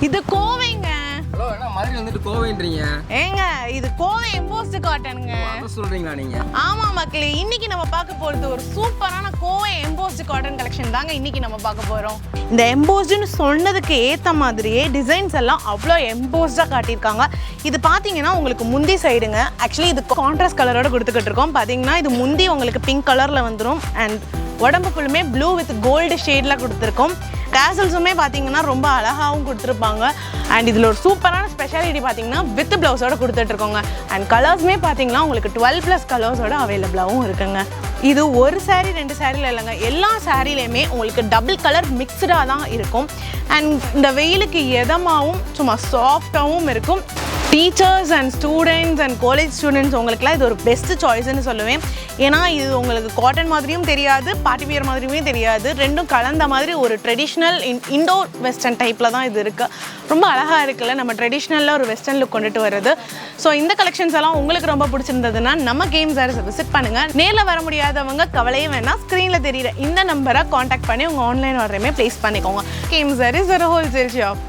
இது கோவைங்க. ஹலோ, என்ன மதுரையில வந்துட்டு கோவைன்றீங்க? ஏங்க இது கோவை எம்போஸ்ட் காட்டனுங்க. அத சொல்றீங்களா நீங்க? ஆமா மக்களே, இன்னைக்கு நம்ம பார்க்க போறது ஒரு சூப்பரான கோவை எம்போஸ்ட் காட்டன் கலெக்ஷன் தாங்க இன்னைக்கு நம்ம பார்க்க போறோம். இந்த எம்போஸ்ட்னு சொன்னதுக்கு ஏத்த மாதிரியே டிசைன்ஸ் எல்லாம் அவ்வளோ எம்போஸ்டா காட்டியிருக்காங்க. இது பாத்தீங்கன்னா உங்களுக்கு முந்தி சைடுங்க. ஆக்சுவலி இது கான்ட்ராஸ்ட் கலரோட கொடுத்துக்கிட்டு இருக்கோம். பாத்தீங்கன்னா இது முந்தி உங்களுக்கு பிங்க் கலர்ல வந்துடும். அண்ட் உடம்பு ஃபுல்லுமே ப்ளூ வித் கோல்டு ஷேடில் கொடுத்துருக்கோம். டேசல்ஸுமே பார்த்தீங்கன்னா ரொம்ப அழகாகவும் கொடுத்துருப்பாங்க. அண்ட் இதில் ஒரு சூப்பரான ஸ்பெஷாலிட்டி பார்த்தீங்கன்னா வித் ப்ளவுஸோட கொடுத்துட்ருக்கோங்க. அண்ட் கலர்ஸுமே பார்த்தீங்கன்னா உங்களுக்கு 12+ கலர்ஸோட அவைலபிளாகவும் இருக்குங்க. இது ஒரு சாரீ 2 சாரியில் இல்லைங்க, எல்லா சாரிலையுமே உங்களுக்கு டபுள் கலர் மிக்சடாக தான் இருக்கும். அண்ட் இந்த வெயிலுக்கு எதமாகவும் சும்மா சாஃப்டாகவும் இருக்கும். Teachers and students and college students உங்களுக்குலாம் இது ஒரு பெஸ்ட் சாய்ஸ்ன்னு சொல்லுவேன். ஏன்னா இது உங்களுக்கு காட்டன் மாதிரியும் தெரியாது, பார்ட்டி வியர் மாதிரியுமே தெரியாது, ரெண்டும் கலந்த மாதிரி ஒரு ட்ரெடிஷ்னல் இண்டோர் வெஸ்டர்ன் டைப்பில் தான் இது இருக்குது. ரொம்ப அழகாக இருக்குல்ல, நம்ம ட்ரெடிஷ்னலில் ஒரு வெஸ்டர்ன் லுக் கொண்டுட்டு வருது. ஸோ இந்த கலெக்ஷன்ஸ் எல்லாம் உங்களுக்கு ரொம்ப பிடிச்சிருந்ததுன்னா நம்ம கேம் சாரீஸை விசிட் பண்ணுங்கள். நேரில் வர முடியாதவங்க கவலையே வேணாம், ஸ்க்ரீனில் தெரியுற இந்த நம்பரை காண்டாக்ட் பண்ணி உங்கள் ஆன்லைன் ஆர்டரையுமே ப்ளேஸ் பண்ணிக்கோங்க. கேம் சாரீஸ் ஒரு ஹோல்சேல் ஷாப்.